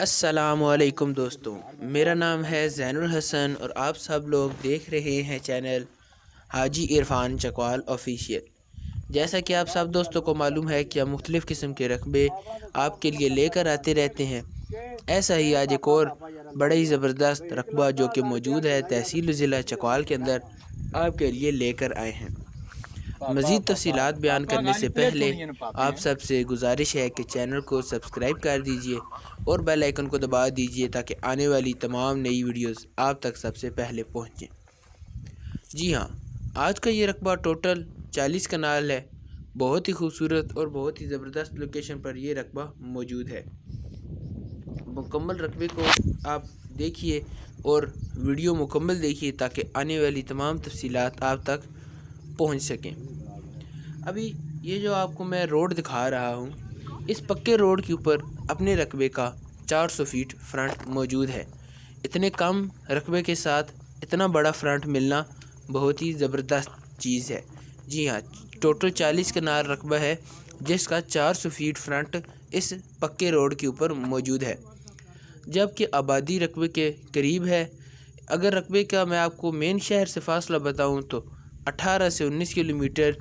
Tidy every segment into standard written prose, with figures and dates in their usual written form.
السلام علیکم دوستوں، میرا نام ہے زین الحسن اور آپ سب لوگ دیکھ رہے ہیں چینل حاجی عرفان چکوال آفیشیل۔ جیسا کہ آپ سب دوستوں کو معلوم ہے کہ ہم مختلف قسم کے رقبے آپ کے لیے لے کر آتے رہتے ہیں۔ ایسا ہی آج ایک اور بڑا ہی زبردست رقبہ جو کہ موجود ہے تحصیل ضلع چکوال کے اندر آپ کے لیے لے کر آئے ہیں۔ مزید تفصیلات بیان کرنے سے پہلے آپ سب سے گزارش ہے کہ چینل کو سبسکرائب کر دیجئے اور بیل آئیکن کو دبا دیجئے تاکہ آنے والی تمام نئی ویڈیوز آپ تک سب سے پہلے پہنچیں۔ جی ہاں، آج کا یہ رقبہ ٹوٹل 40 کنال ہے۔ بہت ہی خوبصورت اور بہت ہی زبردست لوکیشن پر یہ رقبہ موجود ہے۔ مکمل رقبے کو آپ دیکھیے اور ویڈیو مکمل دیکھیے تاکہ آنے والی تمام تفصیلات آپ تک پہنچ سکیں۔ ابھی یہ جو آپ کو میں روڈ دکھا رہا ہوں، اس پکے روڈ کے اوپر اپنے رقبے کا 400 فیٹ فرنٹ موجود ہے۔ اتنے کم رقبے کے ساتھ اتنا بڑا فرنٹ ملنا بہت ہی زبردست چیز ہے۔ جی ہاں، ٹوٹل 40 کنال رقبہ ہے جس کا 400 فیٹ فرنٹ اس پکے روڈ کے اوپر موجود ہے، جبکہ آبادی رقبے کے قریب ہے۔ اگر رقبے کا میں آپ کو مین شہر سے فاصلہ بتاؤں تو 18 سے 19 کلومیٹر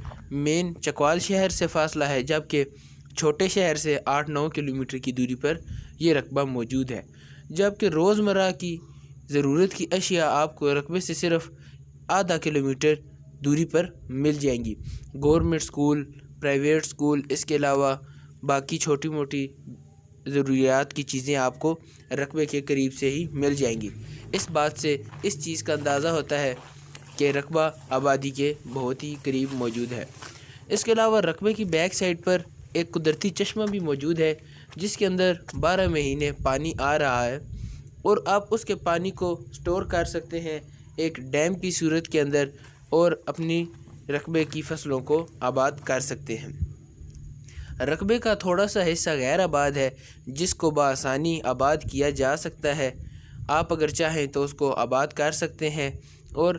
مین چکوال شہر سے فاصلہ ہے، جبکہ چھوٹے شہر سے 8-9 کلومیٹر کی دوری پر یہ رقبہ موجود ہے۔ جبکہ روزمرہ کی ضرورت کی اشیاء آپ کو رقبے سے صرف آدھا کلومیٹر دوری پر مل جائیں گی۔ گورنمنٹ سکول، پرائیویٹ سکول، اس کے علاوہ باقی چھوٹی موٹی ضروریات کی چیزیں آپ کو رقبے کے قریب سے ہی مل جائیں گی۔ اس بات سے اس چیز کا اندازہ ہوتا ہے کہ رقبہ آبادی کے بہت ہی قریب موجود ہے۔ اس کے علاوہ رقبے کی بیک سائڈ پر ایک قدرتی چشمہ بھی موجود ہے جس کے اندر 12 مہینے پانی آ رہا ہے، اور آپ اس کے پانی کو سٹور کر سکتے ہیں ایک ڈیم کی صورت کے اندر اور اپنی رقبے کی فصلوں کو آباد کر سکتے ہیں۔ رقبے کا تھوڑا سا حصہ غیر آباد ہے جس کو بآسانی آباد کیا جا سکتا ہے۔ آپ اگر چاہیں تو اس کو آباد کر سکتے ہیں اور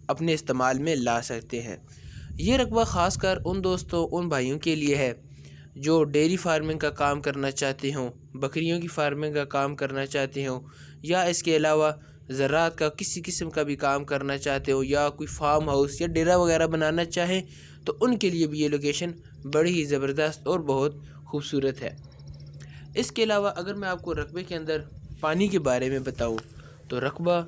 اپنے استعمال میں لا سکتے ہیں۔ یہ رقبہ خاص کر ان دوستوں، ان بھائیوں کے لیے ہے جو ڈیری فارمنگ کا کام کرنا چاہتے ہوں، بکریوں کی فارمنگ کا کام کرنا چاہتے ہوں، یا اس کے علاوہ زراعت کا کسی قسم کا بھی کام کرنا چاہتے ہو، یا کوئی فارم ہاؤس یا ڈیرا وغیرہ بنانا چاہیں تو ان کے لیے بھی یہ لوکیشن بڑی ہی زبردست اور بہت خوبصورت ہے۔ اس کے علاوہ اگر میں آپ کو رقبے کے اندر پانی کے بارے میں بتاؤں تو رقبہ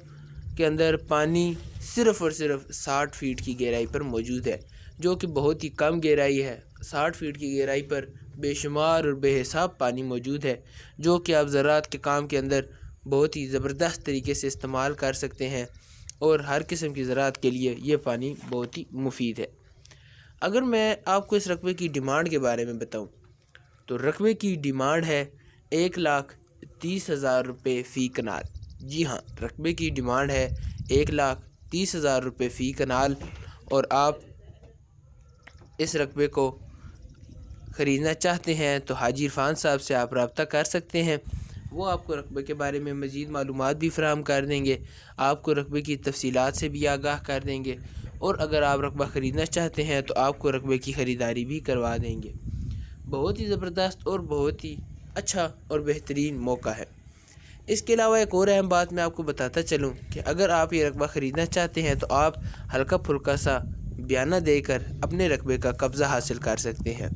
کے اندر پانی صرف اور صرف 60 فیٹ کی گہرائی پر موجود ہے، جو کہ بہت ہی کم گہرائی ہے۔ 60 فیٹ کی گہرائی پر بے شمار اور بے حساب پانی موجود ہے، جو کہ آپ زراعت کے کام کے اندر بہت ہی زبردست طریقے سے استعمال کر سکتے ہیں، اور ہر قسم کی زراعت کے لیے یہ پانی بہت ہی مفید ہے۔ اگر میں آپ کو اس رقبے کی ڈیمانڈ کے بارے میں بتاؤں تو رقبے کی ڈیمانڈ ہے 1,30,000 روپے فی کنال۔ جی ہاں، رقبے کی ڈیمانڈ ہے 1,30,000 روپے فی کنال، اور آپ اس رقبے کو خریدنا چاہتے ہیں تو حاجی عرفان صاحب سے آپ رابطہ کر سکتے ہیں۔ وہ آپ کو رقبے کے بارے میں مزید معلومات بھی فراہم کر دیں گے، آپ کو رقبے کی تفصیلات سے بھی آگاہ کر دیں گے، اور اگر آپ رقبہ خریدنا چاہتے ہیں تو آپ کو رقبے کی خریداری بھی کروا دیں گے۔ بہت ہی زبردست اور بہت ہی اچھا اور بہترین موقع ہے۔ اس کے علاوہ ایک اور اہم بات میں آپ کو بتاتا چلوں کہ اگر آپ یہ رقبہ خریدنا چاہتے ہیں تو آپ ہلکا پھلکا سا بیانہ دے کر اپنے رقبے کا قبضہ حاصل کر سکتے ہیں۔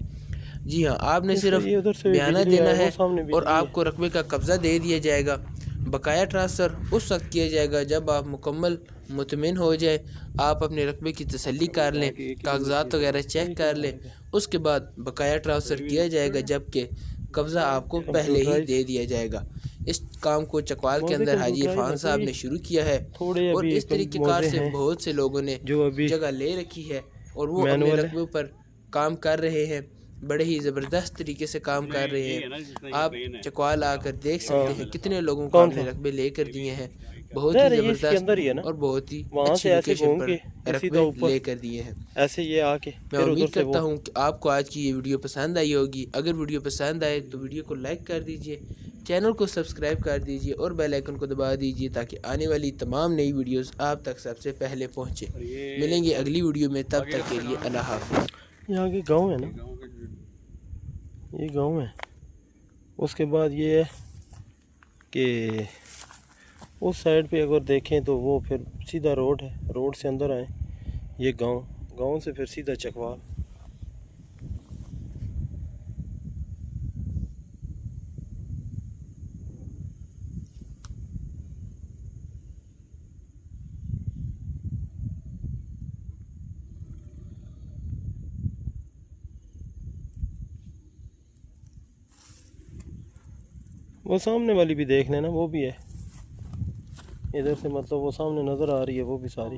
جی ہاں، آپ نے صرف بیانہ دینا ہے اور آپ کو رقبے کا قبضہ دے دیا جائے گا۔ بقایا ٹرانسفر اس وقت کیا جائے گا جب آپ مکمل مطمئن ہو جائے، آپ اپنے رقبے کی تسلی کر لیں، کاغذات وغیرہ چیک کر لیں، اس کے بعد بقایا ٹرانسفر کیا جائے گا، جبکہ قبضہ آپ کو پہلے ہی دے دیا جائے گا۔ اس کام کو چکوال کے اندر حاجی عرفان صاحب نے شروع کیا ہے، اور اس طریقہ کار سے بہت سے لوگوں نے جگہ لے رکھی ہے اور وہ اپنے رقبے پر کام کر رہے ہیں، بڑے ہی زبردست طریقے سے کام کر رہے ہیں۔ آپ چکوال آ کر دیکھ سکتے ہیں کتنے لوگوں کو اپنے رقبے لے کر دیے ہیں، بہت ہی زبردست اور بہت ہی اچھی لوکیشن پر رقبے لے کر دیے ہیں۔ میں امید کرتا ہوں کہ آپ کو آج کی یہ ویڈیو پسند آئی ہوگی۔ اگر ویڈیو پسند آئے تو ویڈیو کو لائک کر دیجئے، چینل کو سبسکرائب کر دیجئے اور بیل آئیکن کو دبا دیجئے تاکہ آنے والی تمام نئی ویڈیوز آپ تک سب سے پہلے پہنچے۔ ملیں گے اگلی ویڈیو میں، تب تک کے لیے اللہ حافظ۔ یہاں کے گاؤں ہے نا، یہ گاؤں ہے، اس کے بعد یہ کہ اس سائڈ پہ اگر دیکھیں تو وہ پھر سیدھا روڈ ہے، روڈ سے اندر آئیں یہ گاؤں سے پھر سیدھا چکوال. وہ سامنے والی بھی دیکھ لینا، وہ بھی ہے ادھر سے، مطلب وہ سامنے نظر آ رہی ہے وہ بھی ساری.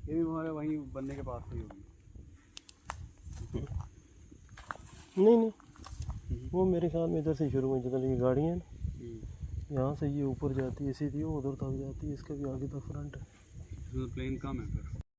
یہ بھی ہمارے وہیں بننے کے پاس سے ہوگی. نہیں وہ میرے خیال میں ادھر سے شروع ہوئی، جدھر یہ گاڑی ہے نا یہاں سے یہ اوپر جاتی ہے سیدھی، وہ ادھر تک جاتی ہے، اس کا بھی آگے تک فرنٹ ہے. پلین کم ہے پھر.